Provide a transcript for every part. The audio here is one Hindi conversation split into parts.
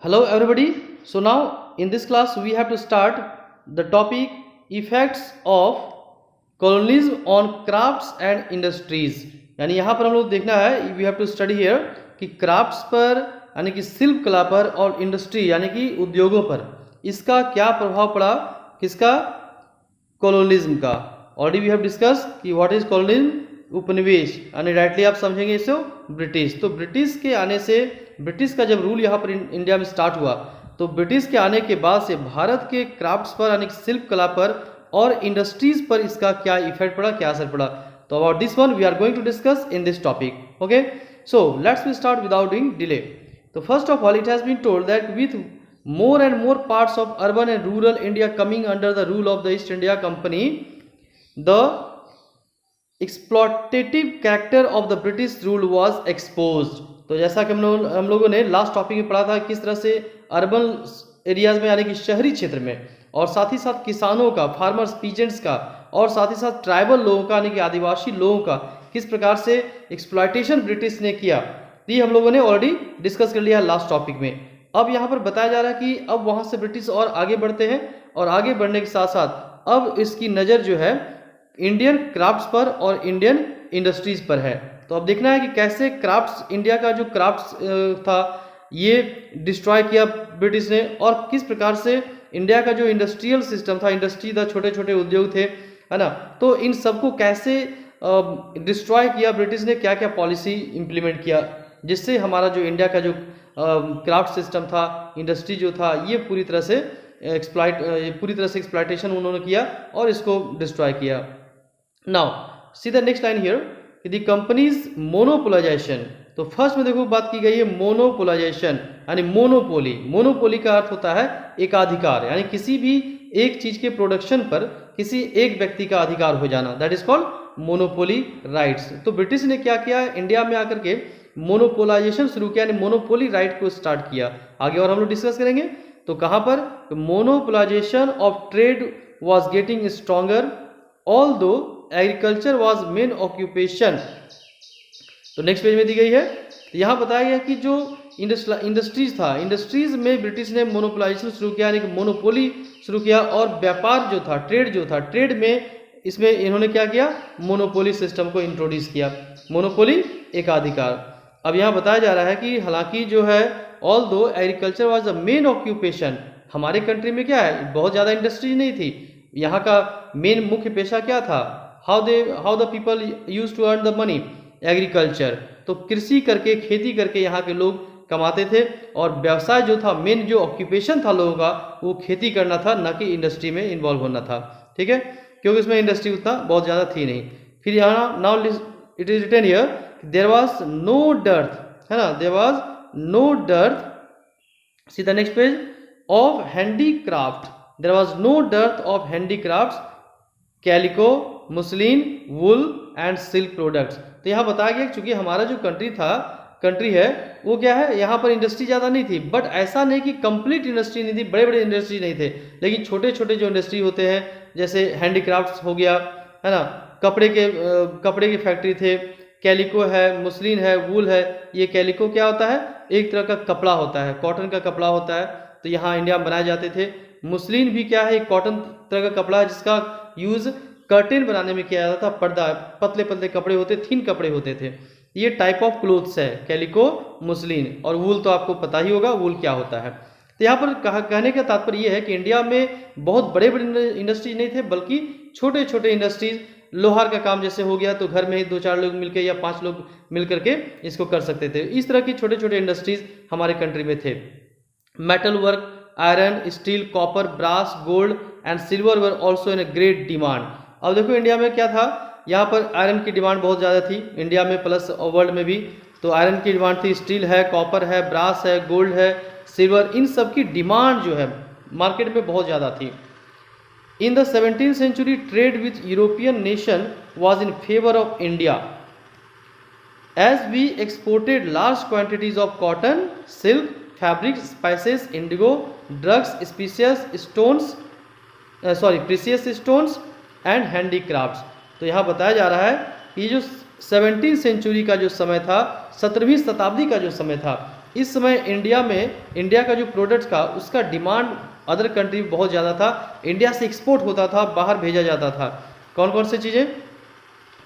Hello everybody. So now in this class we have to start the topic effects of colonialism on crafts and industries. यानी यहाँ पर हम लोग देखना है we have to study here कि crafts पर यानी कि शिल्प कला पर और इंडस्ट्री यानी कि उद्योगों पर इसका क्या प्रभाव पड़ा, किसका, colonialism का. ऑलरेडी वी हैव डिस्कस कि व्हाट इज colonialism, उपनिवेश यानी राइटली आप समझेंगे इसे ब्रिटिश. तो ब्रिटिश के आने से, ब्रिटिश का जब रूल यहाँ पर इंडिया में स्टार्ट हुआ तो ब्रिटिश के आने के बाद से भारत के क्राफ्ट्स पर यानी शिल्प कला पर और इंडस्ट्रीज पर इसका क्या इफेक्ट पड़ा, क्या असर पड़ा. तो about this one we are going to discuss in this topic. Okay, so let's we start without doing delay. तो first of all it has been told that with more and more parts of urban and rural India coming under the rule of the East India Company, the exploitative character of the British rule was exposed. तो जैसा कि हम लोगों ने लास्ट टॉपिक में पढ़ा था किस तरह से अर्बन एरियाज में यानी कि शहरी क्षेत्र में और साथ ही साथ किसानों का, फार्मर्स, पीजेंट्स का और साथ ही साथ ट्राइबल लोगों का यानी कि आदिवासी लोगों का किस प्रकार से एक्सप्लॉयटेशन ब्रिटिश ने किया, ये हम लोगों ने ऑलरेडी डिस्कस कर लिया लास्ट टॉपिक में. अब यहाँ पर बताया जा रहा है कि अब वहाँ से ब्रिटिश और आगे बढ़ते हैं और आगे बढ़ने के साथ साथ अब इसकी नज़र जो है इंडियन क्राफ्ट्स पर और इंडियन इंडस्ट्रीज पर है. तो अब देखना है कि कैसे क्राफ्ट्स, इंडिया का जो क्राफ्ट्स था ये डिस्ट्रॉय किया ब्रिटिश ने और किस प्रकार से इंडिया का जो इंडस्ट्रियल सिस्टम था, इंडस्ट्री था, छोटे छोटे उद्योग थे, है ना, तो इन सबको कैसे डिस्ट्रॉय किया ब्रिटिश ने, क्या क्या पॉलिसी इम्प्लीमेंट किया जिससे हमारा जो इंडिया का जो क्राफ्ट सिस्टम था, इंडस्ट्री जो था, ये पूरी तरह से एक्सप्लॉयटेशन उन्होंने किया और इसको डिस्ट्रॉय किया. Now see the next line here, the companies monopolisation. तो फर्स्ट में देखो बात की गई है मोनोपोलाइजेशन यानी मोनोपोली. मोनोपोली का अर्थ होता है एकाधिकार, यानी किसी भी एक चीज के प्रोडक्शन पर किसी एक व्यक्ति का अधिकार हो जाना, that is called monopoly rights. तो ब्रिटिश ने क्या किया, इंडिया में आकर के मोनोपोलाइजेशन शुरू किया, यानी मोनोपोली राइट को स्टार्ट किया. आगे और हम लोग डिस्कस करेंगे. तो कहां पर, monopolisation of trade was getting stronger although agriculture was main occupation. तो नेक्स्ट पेज में दी गई है. यहां बताया गया कि जो इंडस्ट्रीज था, इंडस्ट्रीज में ब्रिटिश ने मोनोपोलाइजेशन शुरू किया यानी कि मोनोपोली शुरू किया और व्यापार जो था, ट्रेड में इसमें इन्होंने क्या किया, मोनोपोली सिस्टम को इंट्रोड्यूस किया, मोनोपोली एकाधिकार. अब यहाँ बताया जा रहा है कि हालांकि जो है ऑल दो agriculture was the main occupation, हमारे कंट्री में क्या है, बहुत ज़्यादा इंडस्ट्री नहीं थी. यहाँ का मेन मुख्य पेशा क्या था, how the people use to earn the money, agriculture. तो कृषि करके, खेती करके यहाँ के लोग कमाते थे और व्यवसाय जो था, मेन जो ऑक्यूपेशन था लोगों का, वो खेती करना था, ना कि इंडस्ट्री में इन्वॉल्व होना था. ठीक है, क्योंकि इसमें इंडस्ट्री उतना बहुत ज़्यादा थी नहीं. फिर यहाँ now it is written here there was no dearth, है ना, there was no dearth. See the next page, of handicraft. There was no dearth of handicrafts, calico, muslin, wool and silk products. तो यहाँ बताया गया चूंकि हमारा जो कंट्री है वो क्या है, यहाँ पर इंडस्ट्री ज़्यादा नहीं थी, बट ऐसा नहीं कि कंप्लीट इंडस्ट्री नहीं थी, बड़े बड़े इंडस्ट्री नहीं थे, लेकिन छोटे छोटे जो इंडस्ट्री होते हैं जैसे हैंडीक्राफ्ट्स हो गया, है ना, कपड़े के फैक्ट्री थे, कैलिको है, मुस्लिन है, वूल है. ये कैलिको क्या होता है, एक तरह का कपड़ा होता है, कॉटन का कपड़ा होता है, तो यहाँ इंडिया में बनाए जाते थे. मुस्लिन भी क्या है, एक कॉटन तरह का कपड़ा है जिसका यूज कर्टेन बनाने में किया जाता था, पर्दा, पतले पतले कपड़े होते, थिन कपड़े होते थे. ये टाइप ऑफ क्लोथ्स है, कैलिको, मुस्लिन. और वूल तो आपको पता ही होगा वूल क्या होता है. तो यहाँ पर कहने का तात्पर्य ये है कि इंडिया में बहुत बड़े बड़े इंडस्ट्रीज नहीं थे, बल्कि छोटे छोटे इंडस्ट्रीज, लोहार का काम जैसे हो गया तो घर में ही 2-4 लोग मिलकर या 5 लोग मिल करके इसको कर सकते थे. इस तरह की छोटे छोटे इंडस्ट्रीज हमारे कंट्री में थे. Metal work, iron, steel, copper, brass, gold and silver were also in great demand. अब देखो इंडिया में क्या था, यहाँ पर आयरन की डिमांड बहुत ज़्यादा थी इंडिया में प्लस वर्ल्ड में भी. तो आयरन की डिमांड थी, स्टील है, कॉपर है, ब्रास है, गोल्ड है, सिल्वर, इन सब की डिमांड जो है मार्केट में बहुत ज़्यादा थी. In the 17th century, trade with European nation was in favor of India, as we exported large quantities of cotton, silk, fabrics, spices, indigo, drugs, precious stones and handicrafts. तो यहाँ बताया जा रहा है कि जो 17th सेंचुरी का जो समय था, 17वीं शताब्दी का जो समय था, इस समय इंडिया का जो प्रोडक्ट था उसका डिमांड अदर कंट्री में बहुत ज़्यादा था, इंडिया से एक्सपोर्ट होता था, बाहर भेजा जाता था। कौन कौन सी चीज़ें?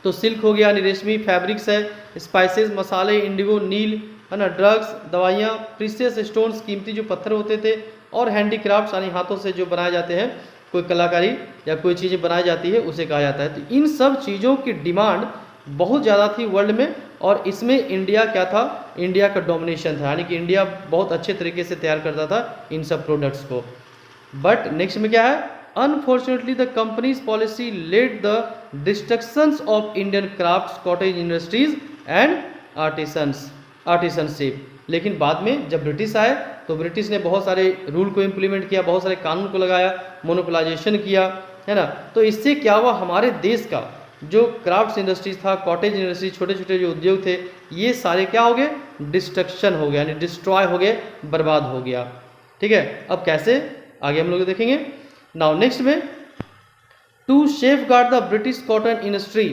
तो सिल्क हो गया यानी रेशमी, फैब्रिक्स है, स्पाइसेस, मसाले, इंडिगो, नील, है ना, ड्रग्स, दवाइयाँ, प्रीशियस स्टोन्स, कीमती जो पत्थर होते थे, और हैंडीक्राफ्ट्स यानी हाथों से जो बनाए जाते हैं, कोई कलाकारी या कोई चीज़ें बनाई जाती है उसे कहा जाता है। तो इन सब चीज़ों की डिमांड बहुत ज़्यादा थी वर्ल्ड में, और इसमें इंडिया क्या था? इंडिया का डोमिनेशन था, यानी कि इंडिया बहुत अच्छे तरीके से तैयार करता था इन सब प्रोडक्ट्स को। बट नेक्स्ट में क्या है? Unfortunately the company's policy led the destructions of Indian crafts, cottage industries and artisanship. लेकिन बाद में जब ब्रिटिश आए तो ब्रिटिश ने बहुत सारे रूल को इम्प्लीमेंट किया, बहुत सारे कानून को लगाया, मोनोपोलाइजेशन किया, है ना। तो इससे क्या हुआ? हमारे देश का जो क्राफ्ट्स इंडस्ट्रीज था, कॉटेज इंडस्ट्री, छोटे छोटे जो उद्योग थे, ये सारे क्या हो गए? डिस्ट्रक्शन हो गया, यानी डिस्ट्रॉय हो गए, बर्बाद हो गया। ठीक है, अब कैसे आगे हम लोग देखेंगे। नाउ नेक्स्ट में, to safeguard the British cotton industry,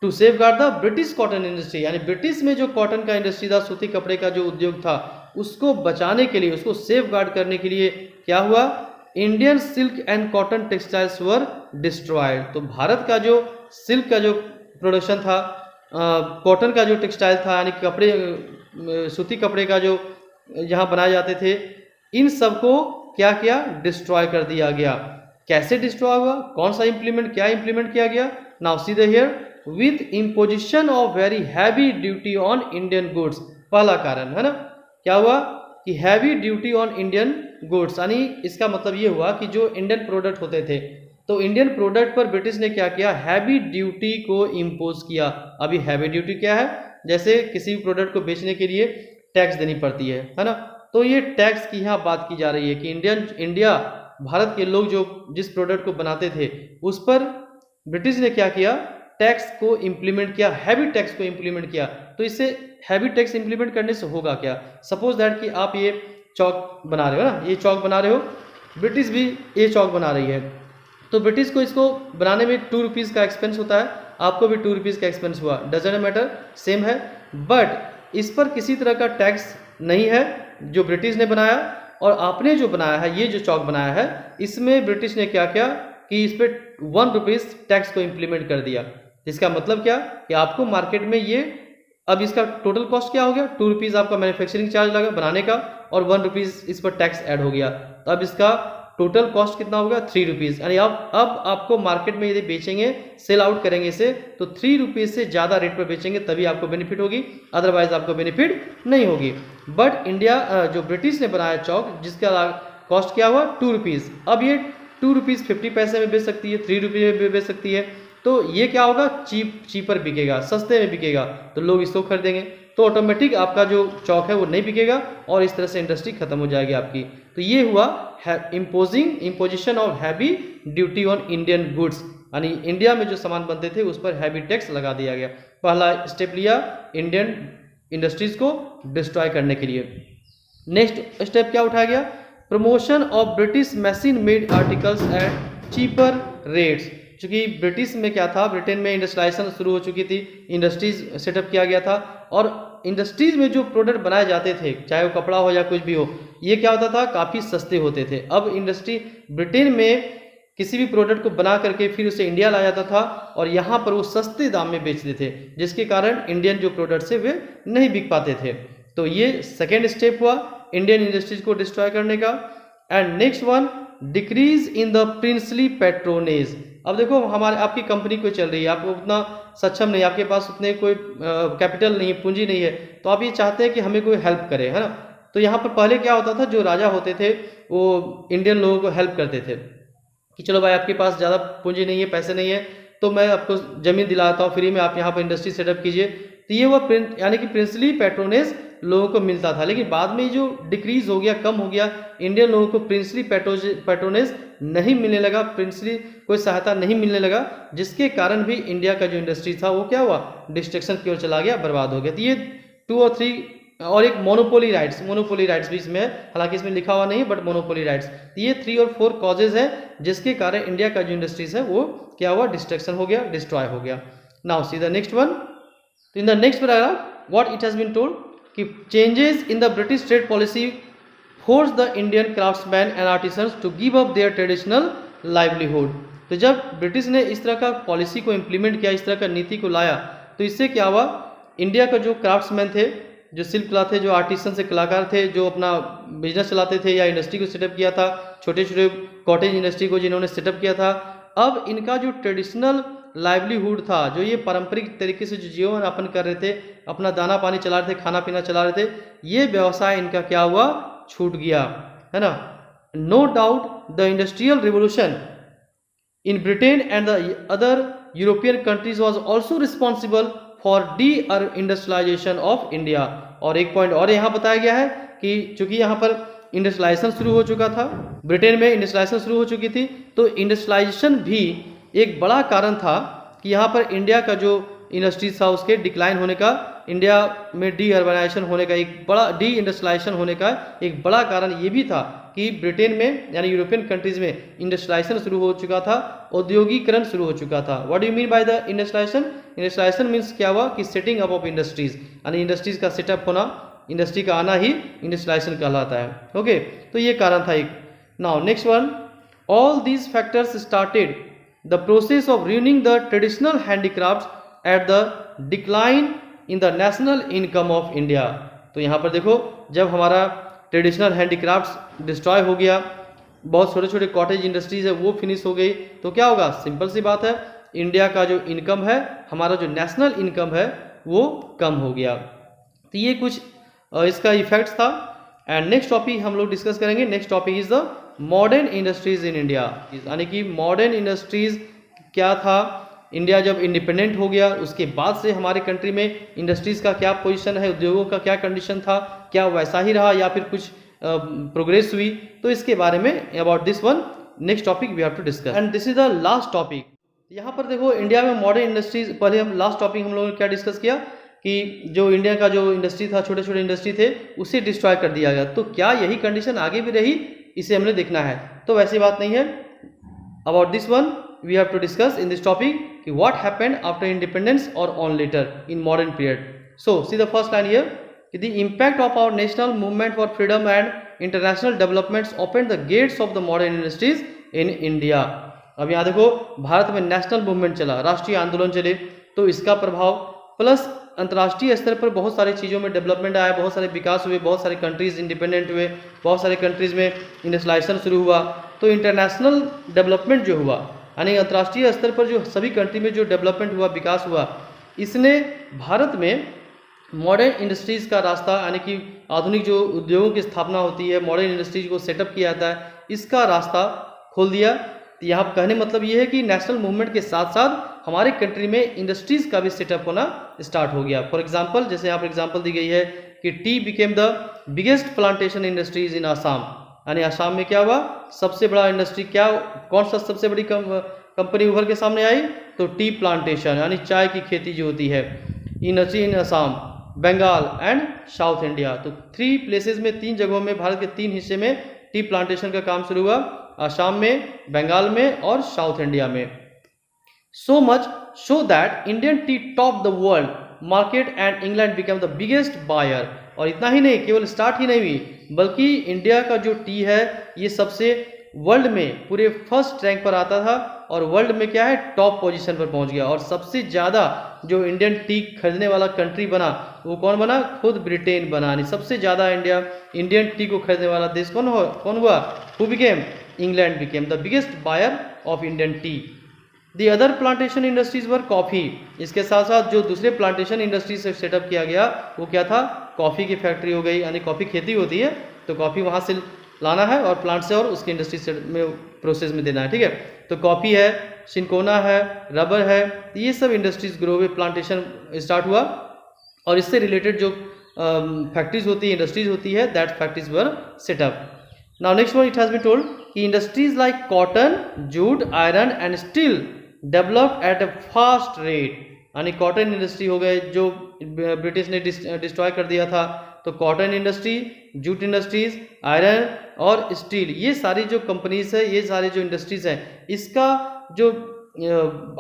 to safeguard the British cotton industry, यानी ब्रिटिश में जो कॉटन का इंडस्ट्री था, सूती कपड़े का जो उद्योग था, उसको बचाने के लिए, उसको सेफगार्ड करने के लिए क्या हुआ? Indian silk and cotton textiles were destroyed. तो भारत का जो सिल्क का जो प्रोडक्शन था, कॉटन का जो टेक्सटाइल था, यानी कपड़े, सूती कपड़े का जो यहाँ बनाए जाते थे, इन सबको क्या किया? डिस्ट्रॉय कर दिया गया। कैसे डिस्ट्रॉय हुआ? कौन सा क्या इंप्लीमेंट किया गया? Now see the here, with imposition of very heavy duty on Indian goods. पहला कारण है ना, क्या हुआ कि heavy duty on Indian goods, यानी इसका मतलब ये हुआ कि जो इंडियन प्रोडक्ट होते थे, तो इंडियन प्रोडक्ट पर ब्रिटिश ने क्या किया? हैवी ड्यूटी को इम्पोज किया। अभी हैवी ड्यूटी क्या है? जैसे किसी भी प्रोडक्ट को बेचने के लिए टैक्स देनी पड़ती है ना। तो ये टैक्स की यहाँ बात की जा रही है कि इंडिया भारत के लोग जो जिस प्रोडक्ट को बनाते थे उस पर ब्रिटिश ने क्या किया? टैक्स को इम्प्लीमेंट किया, हैवी टैक्स को इम्प्लीमेंट किया। तो इससे हैवी टैक्स इम्प्लीमेंट करने से होगा क्या? सपोज दैट कि आप ये चौक बना रहे हो ना, ये चौक बना रहे हो, ब्रिटिश भी ये चौक बना रही है, तो ब्रिटिश को इसको बनाने में 2 रुपीज़ का एक्सपेंस होता है, आपको भी 2 रुपीज़ का एक्सपेंस हुआ, डजंट मैटर, सेम है। बट इस पर किसी तरह का टैक्स नहीं है जो ब्रिटिश ने बनाया, और आपने जो बनाया है, ये जो चौक बनाया है, इसमें ब्रिटिश ने क्या किया कि इस पर 1 रुपीज़ टैक्स को इम्प्लीमेंट कर दिया। इसका मतलब क्या कि आपको मार्केट में ये, अब इसका टोटल कॉस्ट क्या हो गया? 2 रुपीज़ आपका मैन्युफैक्चरिंग चार्ज लगा बनाने का, और 1 रुपीज़ इस पर टैक्स ऐड हो गया। तो अब इसका टोटल कॉस्ट कितना होगा? 3 रुपीज़। यानी अब आपको मार्केट में यदि बेचेंगे, सेल आउट करेंगे इसे, तो 3 रुपीज़ से ज़्यादा रेट पर बेचेंगे तभी आपको बेनिफिट होगी, अदरवाइज आपको बेनिफिट नहीं होगी। बट इंडिया जो ब्रिटिश ने बनाया चौक, जिसका कॉस्ट क्या हुआ? 2 रुपीज़, अब ये 2 रुपीज़ 50 पैसे में बेच सकती है, 3 रुपये में बेच सकती है। तो ये क्या होगा? चीपर बिकेगा, सस्ते में बिकेगा, तो लोग इसको खरीदेंगे, तो ऑटोमेटिक आपका जो चौक है वो नहीं बिकेगा, और इस तरह से इंडस्ट्री खत्म हो जाएगी आपकी। तो ये हुआ imposition of heavy duty on Indian goods, यानी इंडिया में जो सामान बनते थे उस पर हैवी टैक्स लगा दिया गया। पहला स्टेप लिया इंडियन इंडस्ट्रीज को डिस्ट्रॉय करने के लिए। नेक्स्ट स्टेप क्या उठाया गया? Promotion of British machine made articles at cheaper rates. चूंकि ब्रिटिश में क्या था, ब्रिटेन में इंडस्ट्रियलाइजेशन शुरू हो चुकी थी, इंडस्ट्रीज सेटअप किया गया था, और इंडस्ट्रीज में जो प्रोडक्ट बनाए जाते थे, चाहे वो कपड़ा हो या कुछ भी हो, ये क्या होता था? काफ़ी सस्ते होते थे। अब इंडस्ट्री ब्रिटेन में किसी भी प्रोडक्ट को बना करके फिर उसे इंडिया लाया जाता था, और यहाँ पर वो सस्ते दाम में बेचते थे, जिसके कारण इंडियन जो प्रोडक्ट्स है वे नहीं बिक पाते थे। तो ये सेकेंड स्टेप हुआ इंडियन इंडस्ट्रीज को डिस्ट्रॉय करने का। And next one, decrease in the princely patronage. अब देखो, हमारे आपकी कंपनी कोई चल रही है, आप उतना सक्षम नहीं, आपके पास उतने कोई कैपिटल नहीं है, पूंजी नहीं है, तो आप ये चाहते हैं कि हमें कोई हेल्प करे, है ना। तो यहाँ पर पहले क्या होता था, जो राजा होते थे वो इंडियन लोगों को हेल्प करते थे कि चलो भाई आपके पास ज़्यादा पूंजी नहीं है, पैसे नहीं है, तो मैं आपको ज़मीन दिलाता हूँ फ्री में, आप यहाँ पर इंडस्ट्री सेटअप कीजिए। तो ये वो यानी कि प्रिंसली पैट्रोनेज लोगों को मिलता था। लेकिन बाद में जो डिक्रीज हो गया, कम हो गया, इंडियन लोगों को प्रिंसली पैट्रोनेज नहीं मिलने लगा, प्रिंसली कोई सहायता नहीं मिलने लगा, जिसके कारण भी इंडिया का जो इंडस्ट्री था वो क्या हुआ? डिस्ट्रक्शन की ओर चला गया, बर्बाद हो गया। तो ये 2 और 3, और एक मोनोपोली राइट्स भी इसमें है, हालांकि इसमें लिखा हुआ नहीं है, बट मोनोपोली राइट्स। ये 3 और 4 कॉजेज है जिसके कारण इंडिया का जो इंडस्ट्रीज है वो क्या हुआ? डिस्ट्रक्शन हो गया, डिस्ट्रॉय हो गया। Now see the next one. In the next paragraph what it has been told, कि changes in the British trade policy force the Indian craftsman and artisans to give up their traditional livelihood. तो जब ब्रिटिश ने इस तरह का पॉलिसी को इम्प्लीमेंट किया, इस तरह का नीति को लाया, तो इससे क्या हुआ, इंडिया का जो क्राफ्ट्समैन थे, जो शिल्प कला थे, जो आर्टिसन से कलाकार थे, जो अपना बिजनेस चलाते थे या इंडस्ट्री को सेटअप किया था, छोटे छोटे कॉटेज इंडस्ट्री को जिन्होंने सेटअप किया था, अब इनका जो ट्रेडिशनल लाइवलीहुड था, जो ये पारंपरिक तरीके से जो जीवन यापन कर रहे थे, अपना दाना पानी चला रहे थे, खाना पीना चला रहे थे, ये व्यवसाय इनका क्या हुआ, छूट गया, है ना। No doubt the industrial revolution in Britain and the other European countries was also responsible for the industrialisation of India. और एक पॉइंट और यहाँ बताया गया है कि चूंकि यहाँ पर इंडस्ट्रियलाइजेशन शुरू हो चुका था, ब्रिटेन में इंडस्ट्रियलाइजेशन शुरू हो चुकी थी, तो इंडस्ट्रियलाइजेशन भी एक बड़ा कारण था कि यहाँ पर इंडिया का जो इंडस्ट्रीज था उसके डिक्लाइन होने का, इंडिया में डी अर्बनाइजेशन होने का एक बड़ा, डी इंडस्ट्रियलाइजेशन होने का एक बड़ा कारण ये भी था कि ब्रिटेन में यानी यूरोपियन कंट्रीज में इंडस्ट्रियलाइजेशन शुरू हो चुका था, औद्योगिकरण शुरू हो चुका था। What do you mean by the industrialisation? Industrialisation means क्या हुआ कि सेटिंग अप ऑफ इंडस्ट्रीज, यानी इंडस्ट्रीज का सेटअप होना, इंडस्ट्री का आना ही इंडस्ट्रियलाइजेशन कहलाता है। ओके, तो ये कारण था एक। Now next one, all these factors started the process of ruining the traditional handicrafts at the decline in the national income of India. तो यहाँ पर देखो, जब हमारा ट्रेडिशनल हैंडीक्राफ्ट्स डिस्ट्रॉय हो गया, बहुत छोटे छोटे कॉटेज इंडस्ट्रीज है वो फिनिश हो गई, तो क्या होगा, सिंपल सी बात है, इंडिया का जो इनकम है, हमारा जो नेशनल इनकम है वो कम हो गया। तो ये कुछ इसका इफेक्ट था। एंड नेक्स्ट टॉपिक हम लोग डिस्कस करेंगे, next topic is the modern industries in India, यानी कि मॉडर्न इंडस्ट्रीज क्या था, इंडिया जब इंडिपेंडेंट हो गया उसके बाद से हमारे कंट्री में इंडस्ट्रीज का क्या पोजीशन है, उद्योगों का क्या कंडीशन था, क्या वैसा ही रहा या फिर कुछ प्रोग्रेस हुई, तो इसके बारे में about this one next topic we have to discuss. And this is the last topic. यहाँ पर देखो, इंडिया में मॉडर्न इंडस्ट्रीज, पहले हम लास्ट टॉपिक हम लोगों ने क्या डिस्कस किया कि जो इंडिया का जो इंडस्ट्री था, छोटे छोटे इंडस्ट्री थे, उसे डिस्ट्रॉय कर दिया गया। तो क्या यही कंडीशन आगे भी रही, इसे हमने देखना है। तो वैसी बात नहीं है। About this one we have to discuss in this topic कि व्हाट हैपेंड आफ्टर इंडिपेंडेंस और on later in modern period. So see the first line here कि the impact of our national movement for freedom and international developments open the gates of the modern industries in India. अब यहाँ देखो, भारत में नेशनल मूवमेंट चला, राष्ट्रीय आंदोलन चले, तो इसका प्रभाव प्लस अंतर्राष्ट्रीय स्तर पर बहुत सारी चीज़ों में डेवलपमेंट आया, बहुत सारे विकास हुए, बहुत सारे कंट्रीज इंडिपेंडेंट हुए, बहुत सारे कंट्रीज में इंडस्ट्रियलाइजेशन शुरू हुआ। तो इंटरनेशनल डेवलपमेंट जो हुआ, यानी अंतर्राष्ट्रीय स्तर पर जो सभी कंट्री में जो डेवलपमेंट हुआ, विकास हुआ, इसने भारत में मॉडर्न इंडस्ट्रीज़ का रास्ता, यानी कि आधुनिक जो उद्योगों की स्थापना होती है, मॉडर्न इंडस्ट्रीज को सेटअप किया जाता है, इसका रास्ता खोल दिया। यहाँ कहने मतलब ये है कि नेशनल मूवमेंट के साथ साथ हमारे कंट्री में इंडस्ट्रीज का भी सेटअप होना स्टार्ट हो गया। फॉर एग्जांपल, जैसे यहाँ पर एग्जांपल दी गई है कि T became the biggest plantation industries इन आसाम, यानी आसाम में क्या हुआ, सबसे बड़ा इंडस्ट्री क्या, कौन सा सबसे बड़ी कंपनी उभर के सामने आई, तो टी प्लांटेशन, यानी चाय की खेती जो होती है, in Assam, Bengal and South India. तो 3 प्लेसेस में, 3 जगहों में, भारत के 3 हिस्से में टी प्लांटेशन का काम शुरू हुआ, आसाम में, बंगाल में और साउथ इंडिया में। So much so that Indian tea top the world market and England become the biggest buyer. और इतना ही नहीं, केवल स्टार्ट ही नहीं हुई, बल्कि इंडिया का जो टी है ये सबसे वर्ल्ड में पूरे फर्स्ट रैंक पर आता था, और वर्ल्ड में क्या है, टॉप पोजीशन पर पहुंच गया। और सबसे ज़्यादा जो इंडियन टी खरीदने वाला कंट्री बना, वो कौन बना, खुद ब्रिटेन बना। यानी सबसे ज़्यादा इंडियन टी को खरीदने वाला देश कौन हुआ, who became, England became the biggest buyer of Indian tea. The other plantation industries were coffee. इसके साथ साथ जो दूसरे प्लांटेशन इंडस्ट्री से सेटअप किया गया वो क्या था, कॉफ़ी की फैक्ट्री हो गई, यानी कॉफ़ी खेती होती है तो कॉफ़ी वहाँ से लाना है और प्लांट से और उसकी इंडस्ट्री से में प्रोसेस में देना है, ठीक है। तो कॉफ़ी है, सिनकोना है, रबर है, ये सब इंडस्ट्रीज ग्रो हुए, प्लांटेशन स्टार्ट हुआ, और इससे रिलेटेड जो फैक्ट्रीज होती है, इंडस्ट्रीज होती है, that factories were set up. Now next one, it has been told कि industries like cotton, jute, iron and steel developed at a fast rate. यानी कॉटन इंडस्ट्री हो गए जो ब्रिटिश ने डिस्ट्रॉय कर दिया था, तो cotton industry, jute industries, iron और स्टील, ये सारी जो कंपनीज है, ये सारी जो इंडस्ट्रीज हैं, इसका जो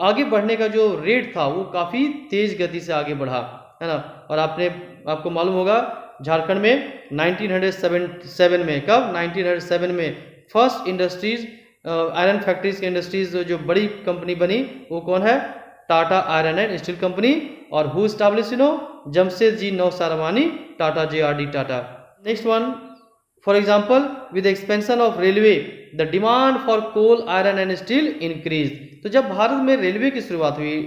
आगे बढ़ने का जो रेट था वो काफ़ी तेज़ गति से आगे बढ़ा, है ना। और आपको मालूम होगा झारखंड में 1907 में। कब? 1907 में फर्स्ट इंडस्ट्रीज, आयरन फैक्ट्रीज की इंडस्ट्रीज जो बड़ी कंपनी बनी वो कौन है? Tata iron and steel company. और who established Jamshedji Nusserwanji, Tata, JRD Tata. Next one, for example with expansion of railway the demand for coal iron and steel increase. तो जब भारत में रेलवे की शुरुआत हुई,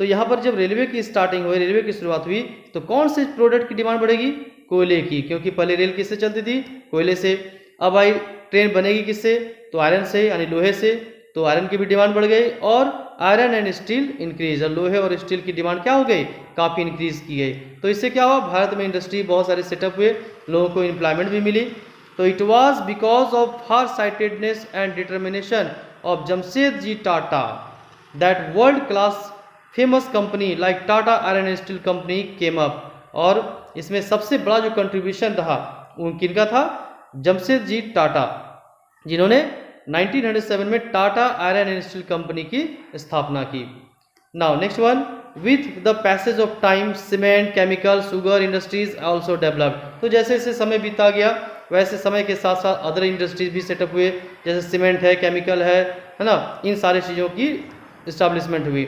तो यहाँ पर जब रेलवे की स्टार्टिंग हुई, रेलवे की शुरुआत हुई, तो कौन से प्रोडक्ट की डिमांड बढ़ेगी? कोयले की, क्योंकि पहले रेल किससे चलती थी? कोयले से। अब आई ट्रेन बनेगी किससे? तो आयरन से, यानी लोहे से, तो आयरन की भी डिमांड बढ़ गई और आयरन एंड स्टील इंक्रीज, और लोहे और स्टील की डिमांड क्या हो गई? काफ़ी इंक्रीज की गई। तो इससे क्या हुआ? भारत में इंडस्ट्री बहुत सारे सेटअप हुए, लोगों को एम्प्लॉयमेंट भी मिली। तो it was because of far sightedness and determination of Jamsetji Tata that world class famous company like Tata iron and steel company came up. और इसमें सबसे बड़ा जो कंट्रीब्यूशन रहा वो किनका था? जमशेदजी टाटा, जिन्होंने 1907 में Tata iron and steel company की स्थापना की। Now next one, with the passage of time cement, chemical, sugar industries also developed. तो जैसे जैसे समय बीता गया वैसे समय के साथ साथ अदर इंडस्ट्रीज भी सेटअप हुए, जैसे सीमेंट है, केमिकल है ना, इन सारे चीज़ों की इस्टेब्लिशमेंट हुई।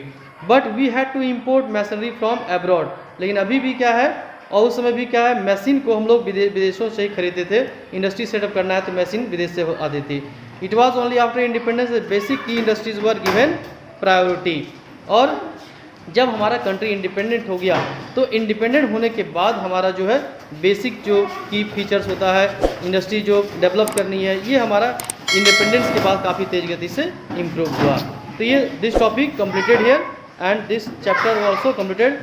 But we had to import machinery from abroad. लेकिन अभी भी क्या है, और उस समय भी क्या है, मशीन को हम लोग विदेशों से ही खरीदते थे। इंडस्ट्री सेटअप करना है तो मशीन विदेश से आती थी। It was only after independence basic की इंडस्ट्रीज वर गिवन प्रायोरिटी। और जब हमारा कंट्री इंडिपेंडेंट हो गया तो इंडिपेंडेंट होने के बाद हमारा जो है बेसिक जो की फीचर्स होता है, इंडस्ट्री जो डेवलप करनी है, ये हमारा इंडिपेंडेंस के बाद काफ़ी तेज गति से इम्प्रूव हुआ। तो ये this topic completed here and this chapter also completed.